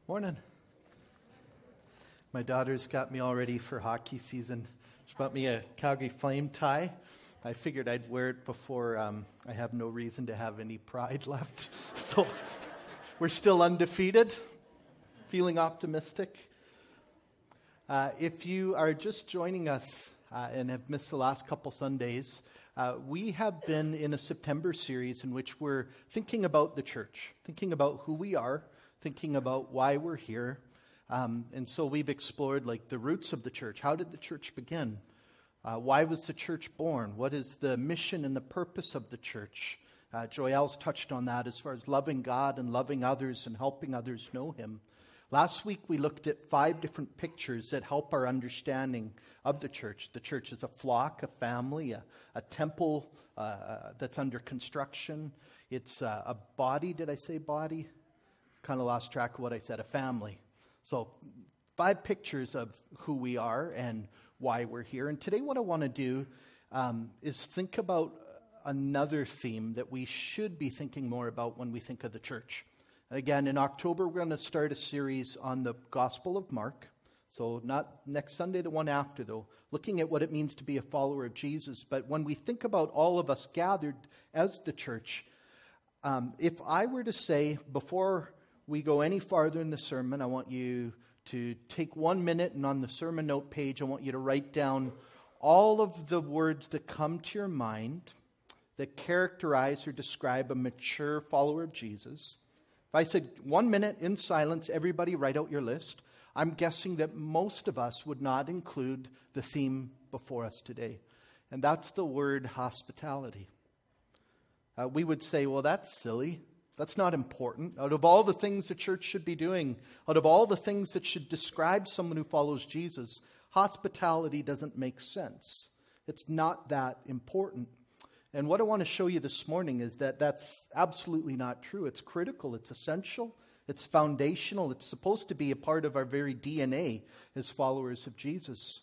Morning. My daughter's got me all ready for hockey season. She bought me a Calgary Flame tie. I figured I'd wear it before I have no reason to have any pride left. So we're still undefeated, feeling optimistic. If you are just joining us and have missed the last couple Sundays, we have been in a September series in which we're thinking about the church, thinking about who we are, thinking about why we're here. And so we've explored like the roots of the church. How did the church begin? Why was the church born? What is the mission and the purpose of the church? Joelle's touched on that as far as loving God and loving others and helping others know Him. Last week we looked at 5 different pictures that help our understanding of the church. The church is a flock, a family, a temple that's under construction. It's a body. Did I say body? Kind of lost track of what I said. A family. So 5 pictures of who we are and why we're here. And today what I want to do is think about another theme that we should be thinking more about when we think of the church. Again, in October, we're going to start a series on the Gospel of Mark. So not next Sunday, the one after, though, looking at what it means to be a follower of Jesus. But when we think about all of us gathered as the church, if I were to say, before we go any farther in the sermon, I want you to take 1 minute, and on the sermon note page, I want you to write down all of the words that come to your mind that characterize or describe a mature follower of Jesus. If I said 1 minute in silence, everybody write out your list, I'm guessing that most of us would not include the theme before us today. And that's the word hospitality. We would say, well, that's silly. That's not important. Out of all the things the church should be doing, out of all the things that should describe someone who follows Jesus, hospitality doesn't make sense. It's not that important. And what I want to show you this morning is that that's absolutely not true. It's critical. It's essential. It's foundational. It's supposed to be a part of our very DNA as followers of Jesus.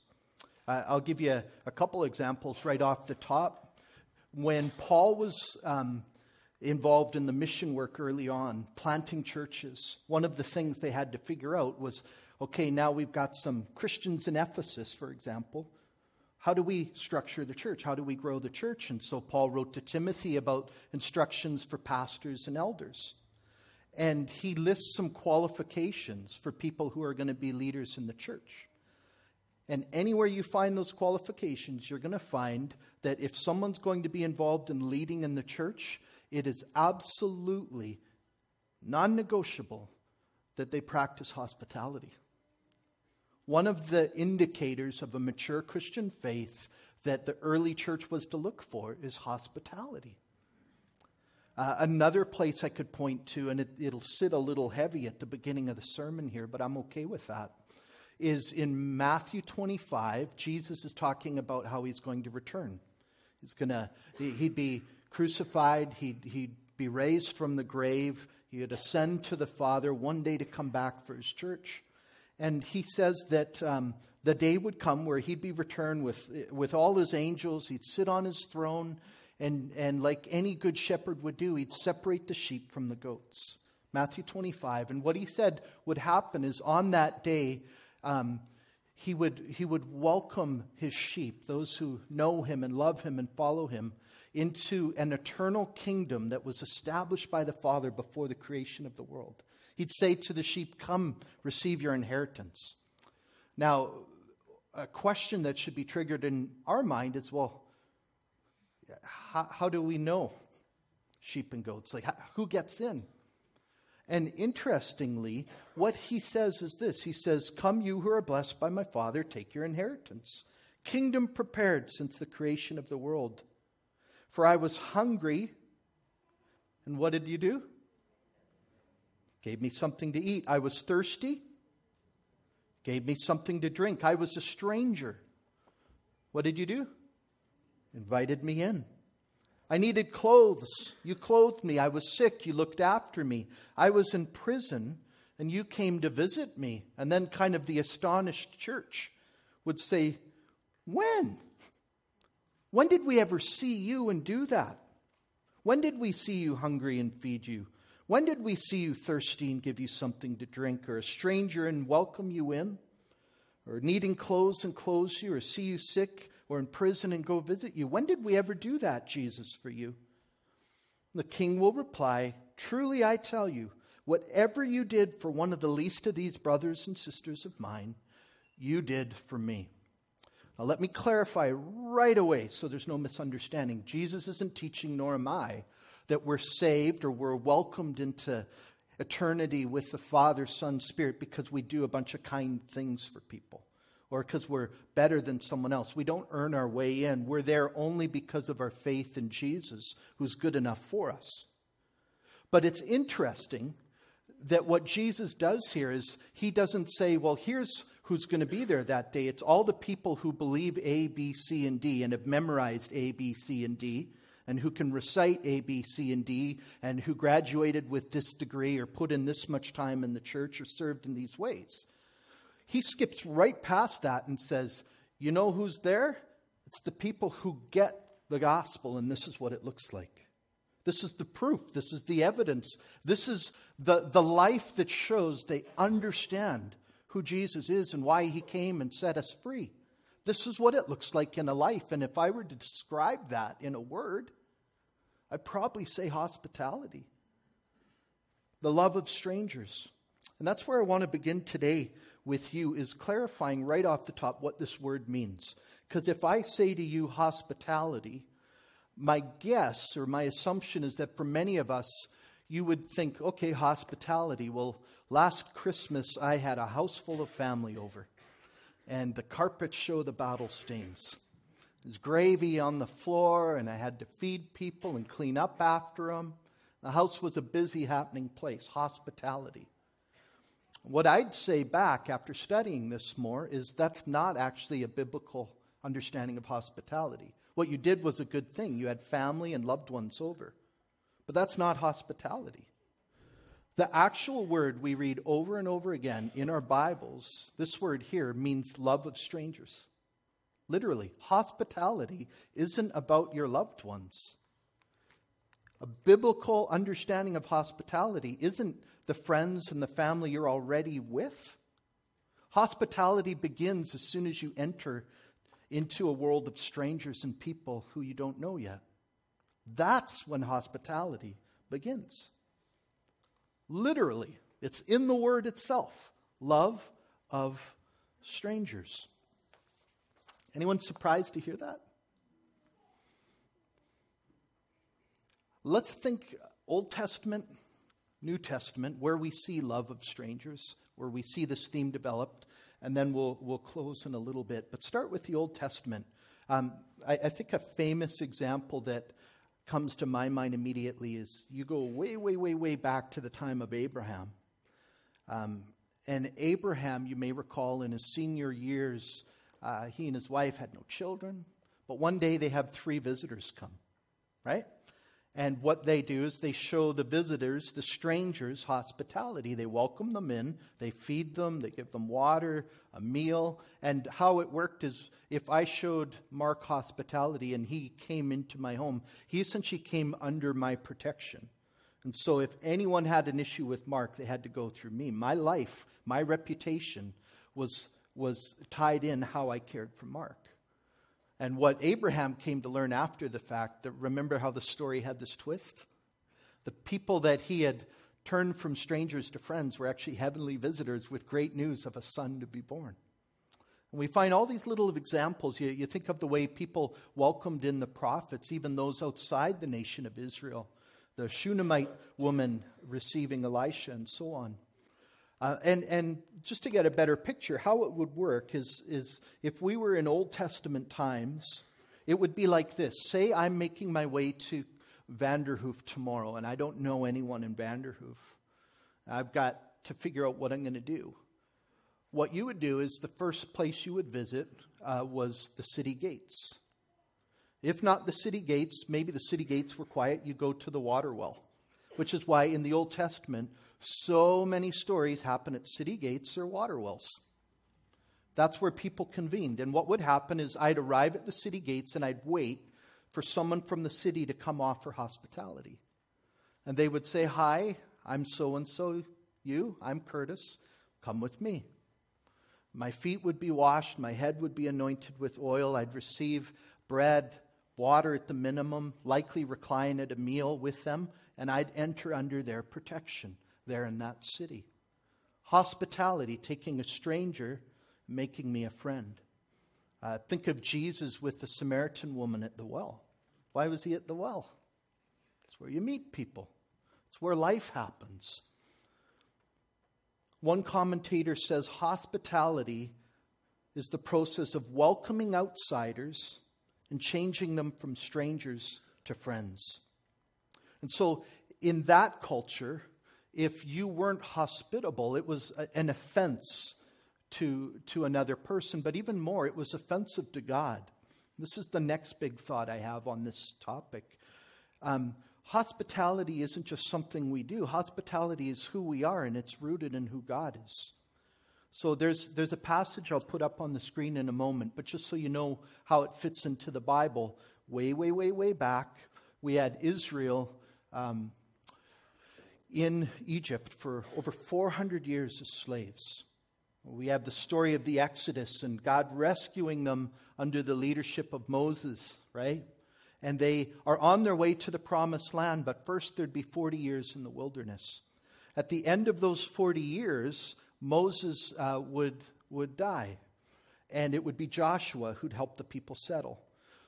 I'll give you a couple examples right off the top. When Paul was involved in the mission work early on, planting churches, one of the things they had to figure out was, okay, now we've got some Christians in Ephesus, for example. How do we structure the church? How do we grow the church? And so Paul wrote to Timothy about instructions for pastors and elders. And he lists some qualifications for people who are going to be leaders in the church. And anywhere you find those qualifications, you're going to find that if someone's going to be involved in leading in the church, it is absolutely non-negotiable that they practice hospitality. One of the indicators of a mature Christian faith that the early church was to look for is hospitality. Another place I could point to, and it'll sit a little heavy at the beginning of the sermon here, but I'm okay with that, is in Matthew 25, Jesus is talking about how He's going to return. He'd be crucified, he'd be raised from the grave, He'd ascend to the Father one day to come back for His church. And He says that the day would come where He'd be returned with all His angels. He'd sit on His throne, and like any good shepherd would do, He'd separate the sheep from the goats. Matthew 25. And what He said would happen is on that day, He would welcome His sheep, those who know Him and love Him and follow Him, into an eternal kingdom that was established by the Father before the creation of the world. He'd say to the sheep, come, receive your inheritance. Now, a question that should be triggered in our mind is, well, how do we know sheep and goats? Like, who gets in? And interestingly, what He says is this. He says, come you who are blessed by my Father, take your inheritance. Kingdom prepared since the creation of the world. For I was hungry, and what did you do? Gave me something to eat. I was thirsty. Gave me something to drink. I was a stranger. What did you do? Invited me in. I needed clothes. You clothed me. I was sick. You looked after me. I was in prison, and you came to visit me. And then kind of the astonished church would say, when? When did we ever see you and do that? When did we see you hungry and feed you? When did we see you thirsty and give you something to drink, or a stranger and welcome you in? Or needing clothes and clothe you, or see you sick or in prison and go visit you? When did we ever do that, Jesus, for you?" The king will reply, "Truly I tell you, whatever you did for one of the least of these brothers and sisters of mine, you did for me." Now let me clarify right away so there's no misunderstanding. Jesus isn't teaching, nor am I, that we're saved or we're welcomed into eternity with the Father, Son, Spirit because we do a bunch of kind things for people or because we're better than someone else. We don't earn our way in. We're there only because of our faith in Jesus, who's good enough for us. But it's interesting that what Jesus does here is he doesn't say, well, here's who's going to be there that day. It's all the people who believe A, B, C, and D and have memorized A, B, C, and D, and who can recite A, B, C, and D, and who graduated with this degree or put in this much time in the church or served in these ways. He skips right past that and says, you know who's there? It's the people who get the gospel, and this is what it looks like. This is the proof. This is the evidence. This is the life that shows they understand who Jesus is and why he came and set us free. This is what it looks like in a life. And if I were to describe that in a word, I'd probably say hospitality. The love of strangers. And that's where I want to begin today with you, is clarifying right off the top what this word means. Because if I say to you hospitality, my guess or my assumption is that for many of us, you would think, okay, hospitality. Well, last Christmas I had a house full of family over. And the carpets show the battle stains. There's gravy on the floor, and I had to feed people and clean up after them. The house was a busy, happening place. Hospitality. What I'd say back after studying this more is that's not actually a biblical understanding of hospitality. What you did was a good thing. You had family and loved ones over. But that's not hospitality. The actual word we read over and over again in our Bibles, this word here means love of strangers. Literally, hospitality isn't about your loved ones. A biblical understanding of hospitality isn't the friends and the family you're already with. Hospitality begins as soon as you enter into a world of strangers and people who you don't know yet. That's when hospitality begins. Literally, it's in the word itself. Love of strangers. Anyone surprised to hear that? Let's think Old Testament, New Testament, where we see love of strangers, where we see this theme developed, and then we'll close in a little bit. But start with the Old Testament. I think a famous example that comes to my mind immediately is you go way, way, way, way back to the time of Abraham. And Abraham, you may recall, in his senior years, he and his wife had no children. But one day they have 3 visitors come, right? And what they do is they show the visitors, the strangers, hospitality. They welcome them in, they feed them, they give them water, a meal. And how it worked is if I showed Mark hospitality and he came into my home, he essentially came under my protection. And so if anyone had an issue with Mark, they had to go through me. My life, my reputation was tied in how I cared for Mark. And what Abraham came to learn after the fact, that remember how the story had this twist? The people that he had turned from strangers to friends were actually heavenly visitors with great news of a son to be born. And we find all these little examples. You think of the way people welcomed in the prophets, even those outside the nation of Israel. The Shunammite woman receiving Elisha and so on. And just to get a better picture, how it would work is if we were in Old Testament times, it would be like this. Say I'm making my way to Vanderhoof tomorrow, and I don't know anyone in Vanderhoof. I've got to figure out what I'm going to do. What you would do is the first place you would visit was the city gates. If not the city gates, maybe the city gates were quiet, you go to the water well, which is why in the Old Testament, so many stories happen at city gates or water wells. That's where people convened. And what would happen is I'd arrive at the city gates and I'd wait for someone from the city to come offer hospitality. And they would say, hi, I'm so-and-so. You, I'm Curtis. Come with me. My feet would be washed. My head would be anointed with oil. I'd receive bread, water at the minimum, likely recline at a meal with them, and I'd enter under their protection there in that city. Hospitality, taking a stranger, making me a friend. Think of Jesus with the Samaritan woman at the well. Why was he at the well? It's where you meet people. It's where life happens. One commentator says hospitality is the process of welcoming outsiders and changing them from strangers to friends. And so in that culture, if you weren't hospitable, it was an offense to another person, but even more, it was offensive to God. This is the next big thought I have on this topic. Hospitality isn't just something we do. Hospitality is who we are, and it's rooted in who God is. So there's a passage I'll put up on the screen in a moment, but just so you know how it fits into the Bible, way back, we had Israel in Egypt for over 400 years as slaves. We have the story of the Exodus and God rescuing them under the leadership of Moses, right? And they are on their way to the promised land, but first there'd be 40 years in the wilderness. At the end of those 40 years, Moses would die, and it would be Joshua who'd help the people settle.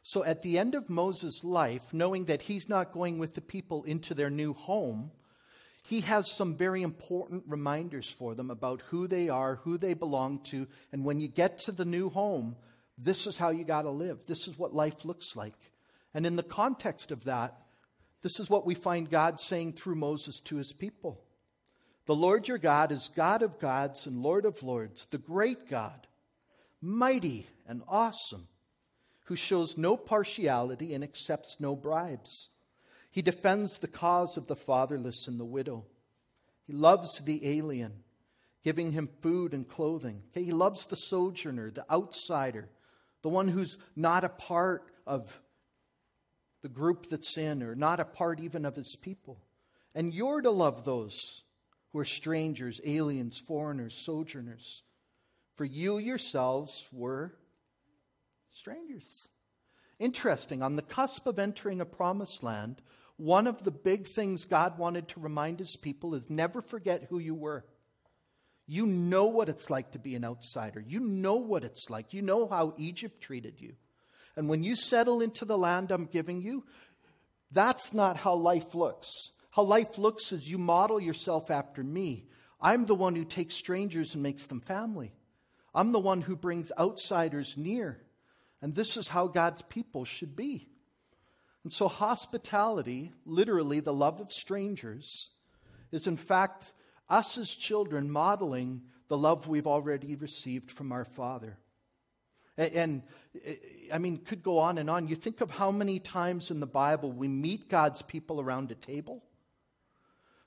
So at the end of Moses' life, knowing that he's not going with the people into their new home, he has some very important reminders for them about who they are, who they belong to, and when you get to the new home, this is how you got to live. This is what life looks like. And in the context of that, this is what we find God saying through Moses to his people. The Lord your God is God of gods and Lord of lords, the great God, mighty and awesome, who shows no partiality and accepts no bribes. He defends the cause of the fatherless and the widow. He loves the alien, giving him food and clothing. He loves the sojourner, the outsider, the one who's not a part of the group that's in, or not a part even of his people. And you're to love those who are strangers, aliens, foreigners, sojourners. For you yourselves were strangers. Interesting, on the cusp of entering a promised land, one of the big things God wanted to remind his people is never forget who you were. You know what it's like to be an outsider. You know what it's like. You know how Egypt treated you. And when you settle into the land I'm giving you, that's not how life looks. How life looks is you model yourself after me. I'm the one who takes strangers and makes them family. I'm the one who brings outsiders near. And this is how God's people should be. And so hospitality, literally the love of strangers, is in fact us as children modeling the love we've already received from our Father. And I mean, could go on and on. You think of how many times in the Bible we meet God's people around a table.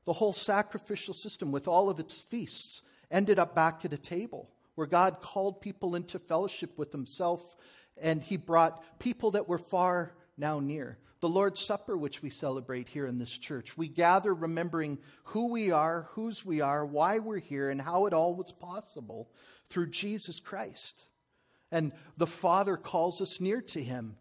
The whole sacrificial system with all of its feasts ended up back at a table where God called people into fellowship with himself, and he brought people that were far now near. The Lord's Supper, which we celebrate here in this church, we gather remembering who we are, whose we are, why we're here, and how it all was possible through Jesus Christ. And the Father calls us near to him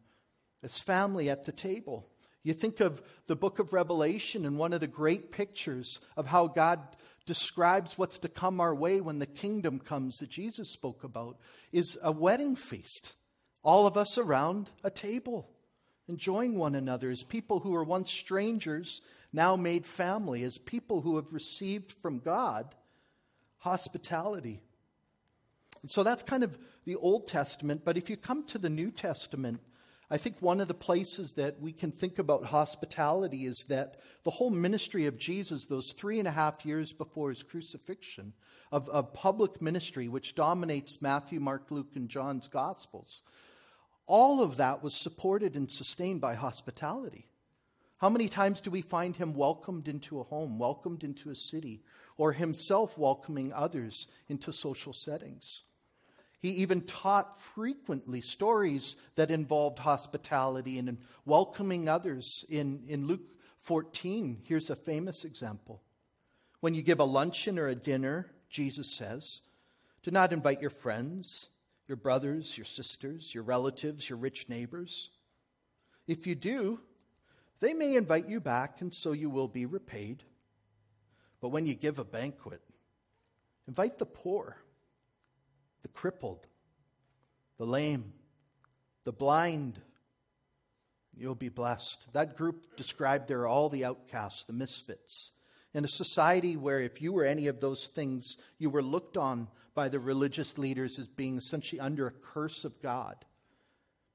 as family at the table. You think of the book of Revelation, and one of the great pictures of how God describes what's to come our way when the kingdom comes that Jesus spoke about is a wedding feast. All of us around a table, enjoying one another as people who were once strangers, now made family, as people who have received from God hospitality. And so that's kind of the Old Testament. But if you come to the New Testament, I think one of the places that we can think about hospitality is that the whole ministry of Jesus, those 3.5 years before his crucifixion, of public ministry, which dominates Matthew, Mark, Luke, and John's Gospels, all of that was supported and sustained by hospitality. How many times do we find him welcomed into a home, welcomed into a city, or himself welcoming others into social settings? He even taught frequently stories that involved hospitality and welcoming others. In Luke 14, here's a famous example. When you give a luncheon or a dinner, Jesus says, do not invite your friends, your brothers, your sisters, your relatives, your rich neighbors. If you do, they may invite you back, and so you will be repaid. But when you give a banquet, invite the poor, the crippled, the lame, the blind. You'll be blessed. That group described there are all the outcasts, the misfits. In a society where if you were any of those things, you were looked on by the religious leaders as being essentially under a curse of God.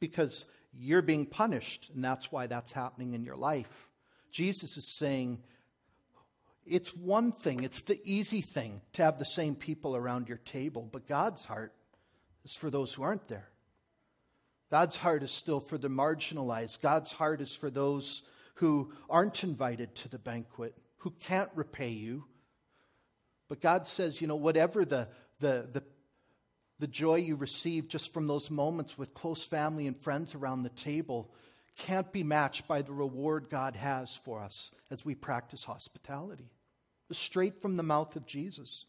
Because you're being punished, and that's why that's happening in your life. Jesus is saying, it's one thing, it's the easy thing to have the same people around your table, but God's heart is for those who aren't there. God's heart is still for the marginalized. God's heart is for those who aren't invited to the banquet, who can't repay you. But God says, whatever the joy you receive just from those moments with close family and friends around the table can't be matched by the reward God has for us as we practice hospitality. It's straight from the mouth of Jesus.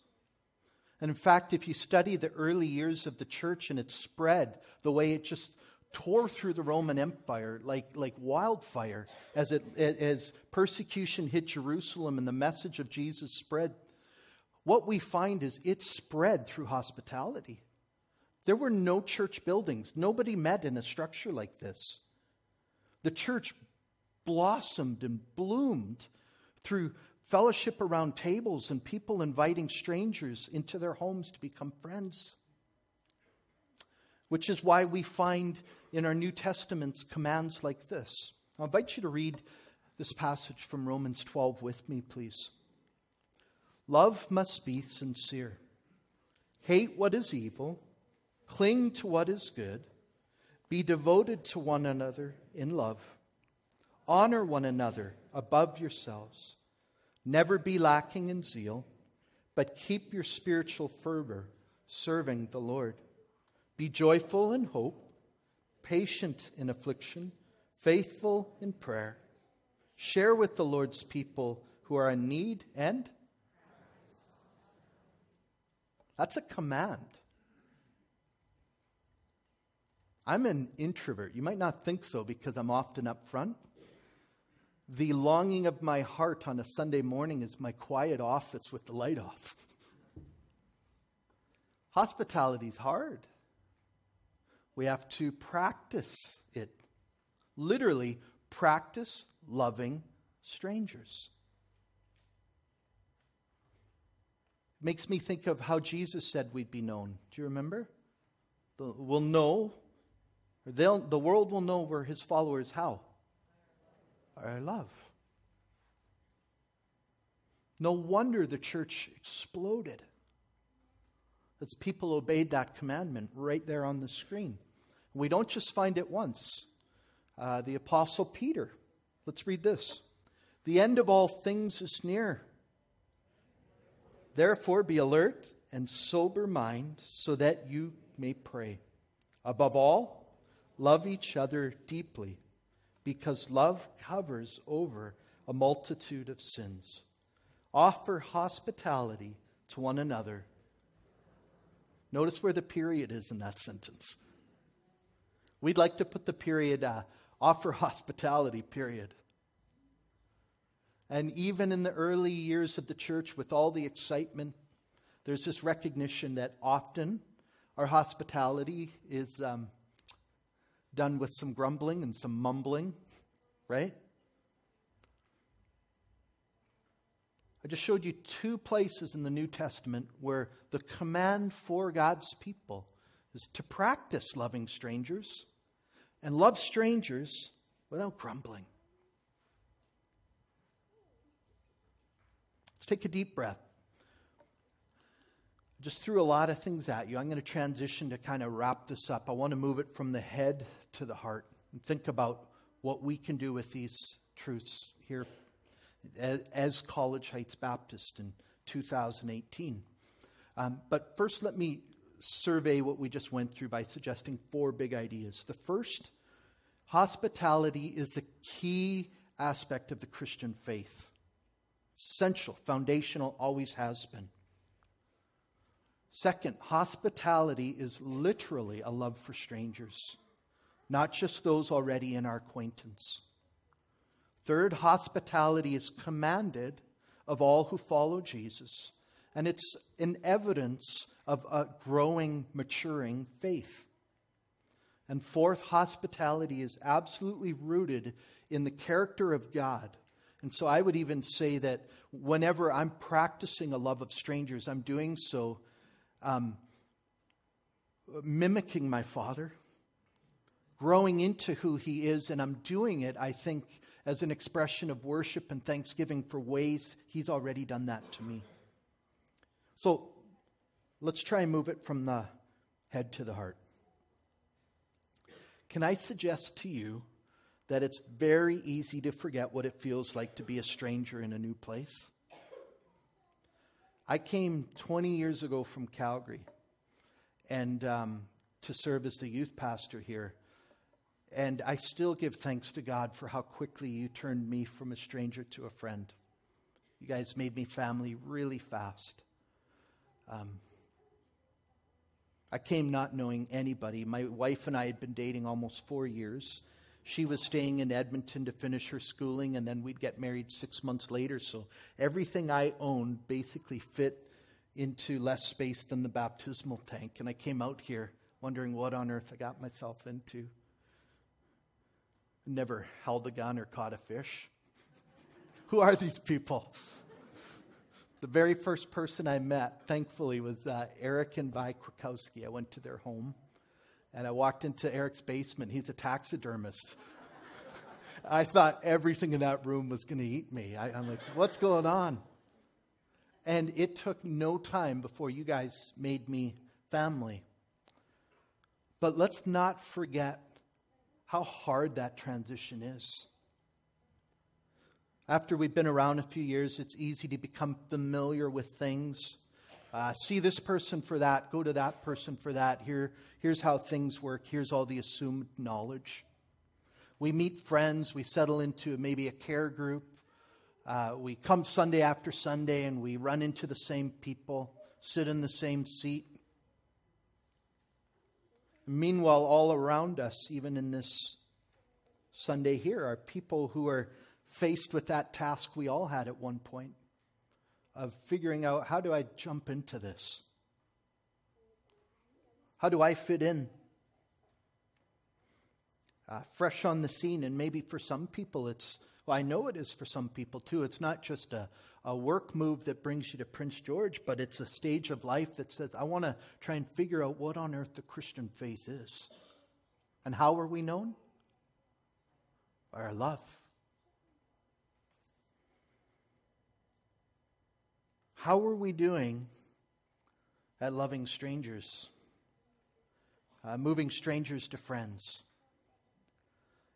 And in fact, if you study the early years of the church and its spread, the way it just tore through the Roman Empire like wildfire as persecution hit Jerusalem and the message of Jesus spread, what we find is it spread through hospitality. There were no church buildings. Nobody met in a structure like this. The church blossomed and bloomed through fellowship around tables and people inviting strangers into their homes to become friends. Which is why we find in our New Testaments commands like this. I invite you to read this passage from Romans 12 with me, please. Love must be sincere. Hate what is evil. Cling to what is good. Be devoted to one another in love. Honor one another above yourselves. Never be lacking in zeal, but keep your spiritual fervor serving the Lord. Be joyful in hope, patient in affliction, faithful in prayer. Share with the Lord's people who are in need, and that's a command. I'm an introvert. You might not think so because I'm often up front. The longing of my heart on a Sunday morning is my quiet office with the light off. Hospitality is hard. We have to practice it. Literally, practice loving strangers. Makes me think of how Jesus said we'd be known. Do you remember? The world will know we're his followers. How? By our love. No wonder the church exploded as people obeyed that commandment right there on the screen. We don't just find it once. The Apostle Peter, let's read this. The end of all things is near. Therefore be alert and sober mind so that you may pray. Above all, love each other deeply, because love covers over a multitude of sins. Offer hospitality to one another. Notice where the period is in that sentence. We'd like to put the period, offer hospitality, period. And even in the early years of the church, with all the excitement, there's this recognition that often our hospitality is done with some grumbling and some mumbling, right? I just showed you two places in the New Testament where the command for God's people is to practice loving strangers and love strangers without grumbling. Let's take a deep breath. I just threw a lot of things at you. I'm going to transition to kind of wrap this up. I want to move it from the head to the heart and think about what we can do with these truths here as College Heights Baptist in 2018. But first, let me survey what we just went through by suggesting 4 big ideas. The first, hospitality is a key aspect of the Christian faith. Essential, foundational, always has been. Second, hospitality is literally a love for strangers, not just those already in our acquaintance. Third, hospitality is commanded of all who follow Jesus, and it's an evidence of a growing, maturing faith. And fourth, hospitality is absolutely rooted in the character of God. And so I would even say that whenever I'm practicing a love of strangers, I'm doing so mimicking my Father, growing into who He is, and I'm doing it, I think, as an expression of worship and thanksgiving for ways He's already done that to me. So let's try and move it from the head to the heart. Can I suggest to you that it's very easy to forget what it feels like to be a stranger in a new place? I came 20 years ago from Calgary and to serve as the youth pastor here. And I still give thanks to God for how quickly you turned me from a stranger to a friend. You guys made me family really fast. I came not knowing anybody. My wife and I had been dating almost 4 years. She was staying in Edmonton to finish her schooling, and then we'd get married 6 months later. So everything I owned basically fit into less space than the baptismal tank. And I came out here wondering what on earth I got myself into. Never held a gun or caught a fish. Who are these people? The very first person I met, thankfully, was Eric and Vi Krakowski. I went to their home, and I walked into Eric's basement. He's a taxidermist. I thought everything in that room was going to eat me. I'm like, what's going on? And it took no time before you guys made me family. But let's not forget how hard that transition is. After we've been around a few years, it's easy to become familiar with things. See this person for that, go to that person for that. Here's how things work. Here's all the assumed knowledge. We meet friends. We settle into maybe a care group. We come Sunday after Sunday and we run into the same people, sit in the same seat. Meanwhile, all around us, even in this Sunday here, are people who are faced with that task we all had at one point of figuring out, how do I jump into this? How do I fit in? Fresh on the scene, and maybe for some people I know it is for some people too. It's not just a work move that brings you to Prince George, but it's a stage of life that says, I want to try and figure out what on earth the Christian faith is. And how are we known? By our love. How are we doing at loving strangers? Moving strangers to friends.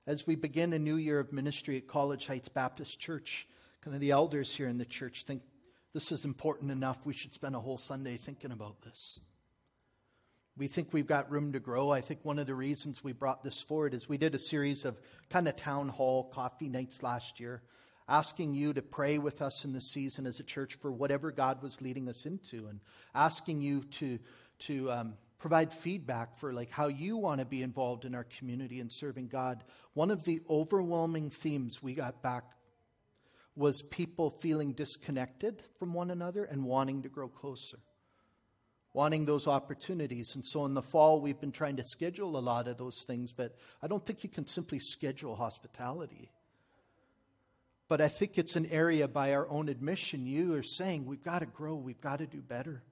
As we begin a new year of ministry at College Heights Baptist Church, kind of the elders here in the church think this is important enough. We should spend a whole Sunday thinking about this. We think we've got room to grow. I think one of the reasons we brought this forward is we did a series of kind of town hall coffee nights last year, asking you to pray with us in this season as a church for whatever God was leading us into, and asking you to provide feedback for like how you want to be involved in our community and serving God. One of the overwhelming themes we got back was people feeling disconnected from one another and wanting to grow closer, wanting those opportunities. And so in the fall, we've been trying to schedule a lot of those things, but I don't think you can simply schedule hospitality. But I think it's an area, by our own admission, you are saying we've got to grow, we've got to do better.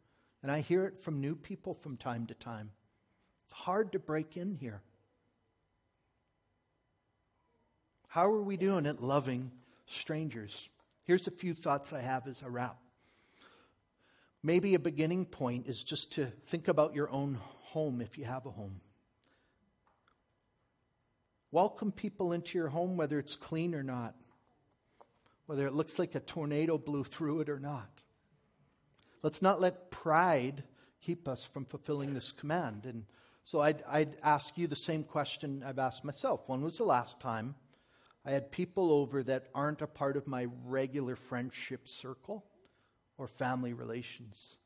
And I hear it from new people from time to time. It's hard to break in here. How are we doing at loving strangers? Here's a few thoughts I have as a wrap. Maybe a beginning point is just to think about your own home if you have a home. Welcome people into your home, whether it's clean or not, whether it looks like a tornado blew through it or not. Let's not let pride keep us from fulfilling this command. And so I'd ask you the same question I've asked myself. When was the last time I had people over that aren't a part of my regular friendship circle or family relations.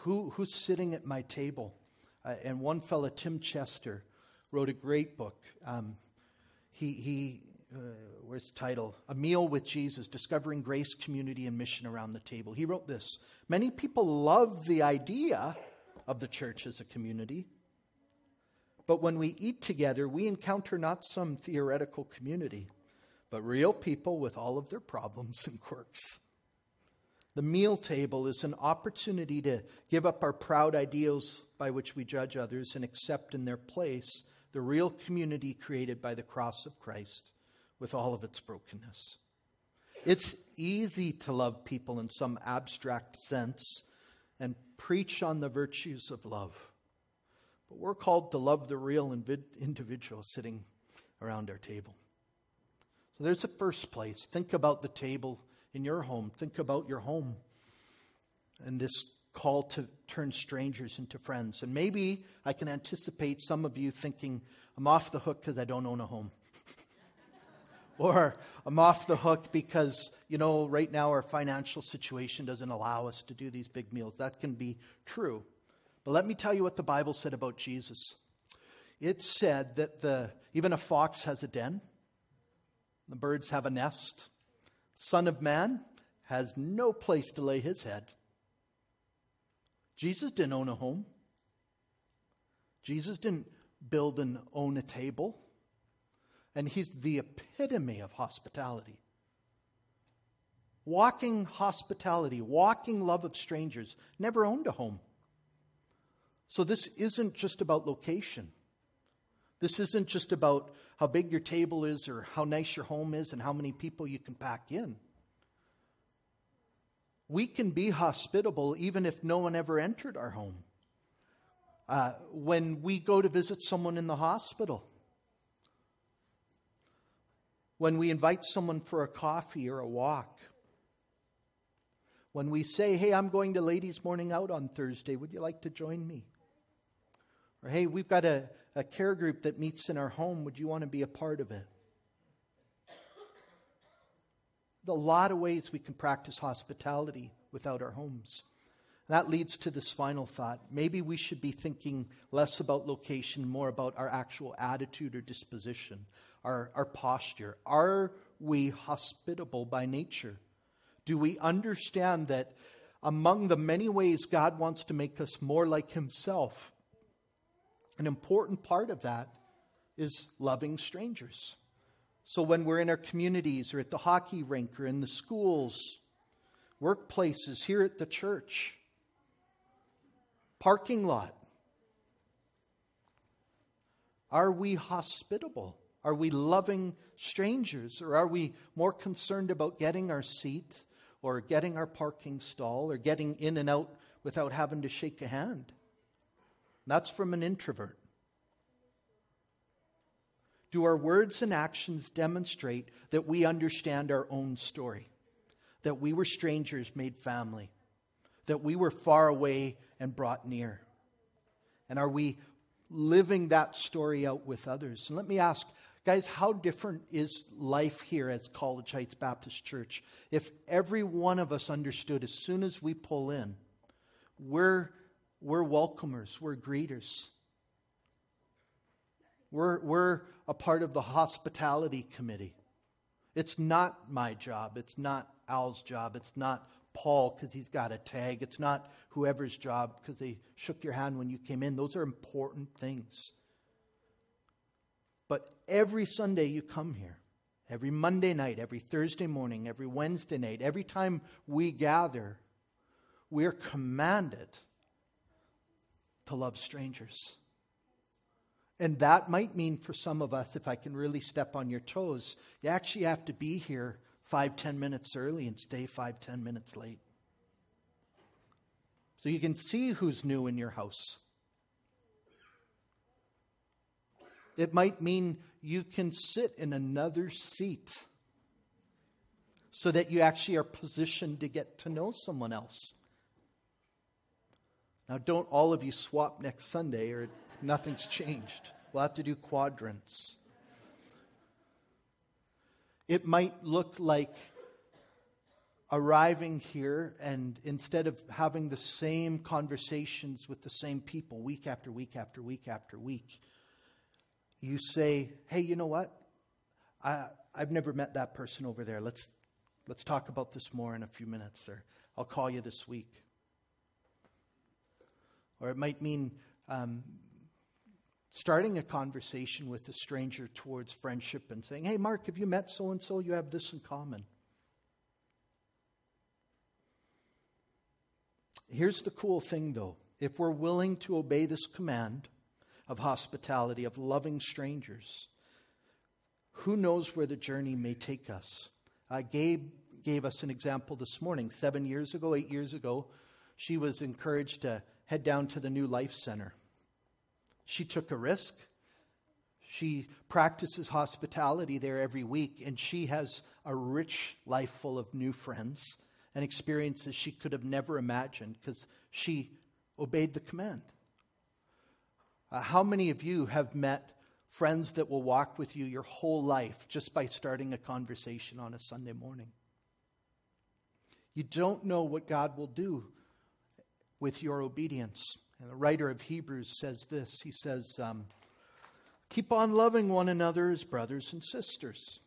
Who's sitting at my table? And one fella, Tim Chester, wrote a great book. Where's the title? A Meal with Jesus, Discovering Grace, Community, and Mission Around the Table. He wrote this: many people love the idea of the church as a community, but when we eat together, we encounter not some theoretical community, but real people with all of their problems and quirks. The meal table is an opportunity to give up our proud ideals by which we judge others and accept in their place the real community created by the cross of Christ with all of its brokenness. It's easy to love people in some abstract sense and preach on the virtues of love. But we're called to love the real individual sitting around our table. So there's the first place. Think about the table in your home. Think about your home and this call to turn strangers into friends. And maybe I can anticipate some of you thinking, I'm off the hook because I don't own a home. Or I'm off the hook because, right now our financial situation doesn't allow us to do these big meals. That can be true. But let me tell you what the Bible said about Jesus. It said that even a fox has a den. The birds have a nest. Son of Man has no place to lay his head. Jesus didn't own a home. Jesus didn't build and own a table. And he's the epitome of hospitality. Walking hospitality, walking love of strangers, never owned a home. So this isn't just about location. This isn't just about how big your table is or how nice your home is and how many people you can pack in. We can be hospitable even if no one ever entered our home. When we go to visit someone in the hospital, when we invite someone for a coffee or a walk, when we say, hey, I'm going to ladies' morning out on Thursday, would you like to join me? Or hey, we've got a care group that meets in our home, would you want to be a part of it? There's a lot of ways we can practice hospitality without our homes. That leads to this final thought. Maybe we should be thinking less about location, more about our actual attitude or disposition, our posture. Are we hospitable by nature? Do we understand that among the many ways God wants to make us more like Himself, an important part of that is loving strangers? So when we're in our communities or at the hockey rink or in the schools, workplaces, here at the church, parking lot, are we hospitable? Are we loving strangers? Or are we more concerned about getting our seat or getting our parking stall or getting in and out without having to shake a hand? That's from an introvert. Do our words and actions demonstrate that we understand our own story? That we were strangers made family? That we were far away and brought near? And are we living that story out with others? And let me ask, guys, how different is life here as College Heights Baptist Church if every one of us understood as soon as we pull in, we're welcomers, we're greeters. We're a part of the hospitality committee. It's not my job. It's not Al's job. It's not Paul because he's got a tag. It's not whoever's job because they shook your hand when you came in. Those are important things. But every Sunday you come here, every Monday night, every Thursday morning, every Wednesday night, every time we gather, we're commanded to love strangers. And that might mean for some of us, if I can really step on your toes, you actually have to be here 5-10 minutes early and stay 5-10 minutes late. So you can see who's new in your house. It might mean you can sit in another seat so that you actually are positioned to get to know someone else. Now, don't all of you swap next Sunday or nothing's changed. We'll have to do quadrants. It might look like arriving here and instead of having the same conversations with the same people week after week after week after week, you say, hey, you know what? I've never met that person over there. Let's talk about this more in a few minutes, or I'll call you this week. Or it might mean starting a conversation with a stranger towards friendship and saying, hey, Mark, have you met so-and-so? You have this in common. Here's the cool thing, though. If we're willing to obey this command of hospitality, of loving strangers, who knows where the journey may take us? Gabe gave us an example this morning. 8 years ago, she was encouraged to head down to the New Life Center. She took a risk. She practices hospitality there every week, and she has a rich life full of new friends and experiences she could have never imagined because she obeyed the command. How many of you have met friends that will walk with you your whole life just by starting a conversation on a Sunday morning? You don't know what God will do with your obedience. And the writer of Hebrews says this. He says, keep on loving one another as brothers and sisters.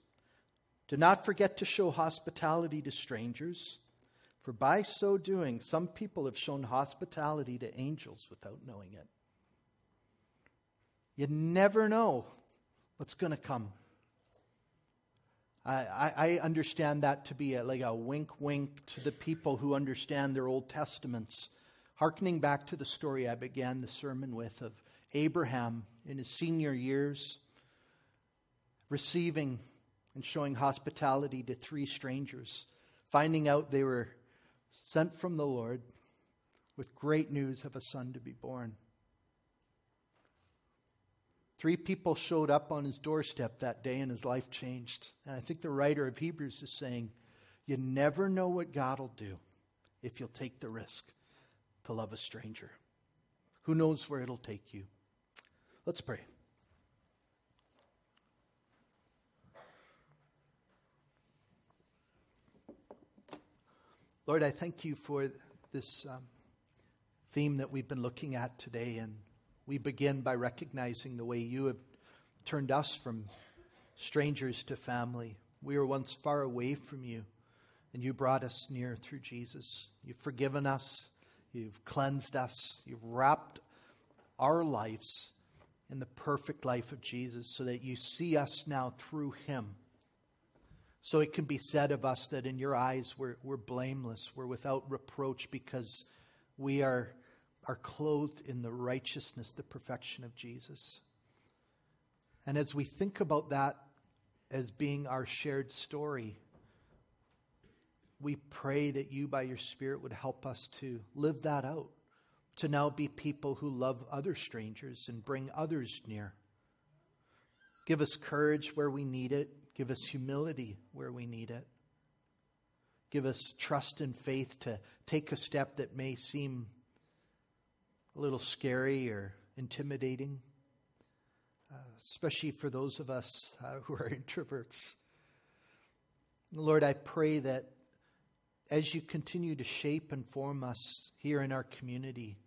Do not forget to show hospitality to strangers, for by so doing, some people have shown hospitality to angels without knowing it. You never know what's going to come. I understand that to be like a wink to the people who understand their Old Testaments. Hearkening back to the story I began the sermon with of Abraham in his senior years, receiving and showing hospitality to 3 strangers, finding out they were sent from the Lord with great news of a son to be born. 3 people showed up on his doorstep that day and his life changed. And I think the writer of Hebrews is saying, you never know what God will do if you'll take the risk to love a stranger. Who knows where it'll take you? Let's pray. Lord, I thank you for this theme that we've been looking at today. And we begin by recognizing the way you have turned us from strangers to family. We were once far away from you, and you brought us near through Jesus. You've forgiven us. You've cleansed us. You've wrapped our lives in the perfect life of Jesus so that you see us now through him. So it can be said of us that in your eyes we're blameless, we're without reproach because we are clothed in the righteousness, the perfection of Jesus. And as we think about that as being our shared story, we pray that you by your Spirit would help us to live that out, to now be people who love other strangers and bring others near. Give us courage where we need it. Give us humility where we need it. Give us trust and faith to take a step that may seem a little scary or intimidating, especially for those of us who are introverts. Lord, I pray that as you continue to shape and form us here in our community,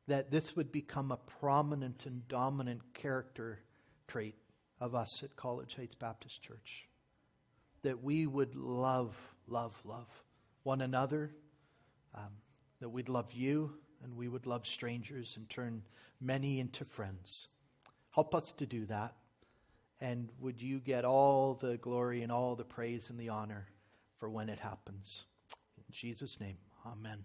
that this would become a prominent and dominant character trait of us at College Heights Baptist Church. That we would love one another, that we'd love you, and we would love strangers and turn many into friends. Help us to do that, and would you get all the glory and all the praise and the honor for when it happens. In Jesus' name, amen.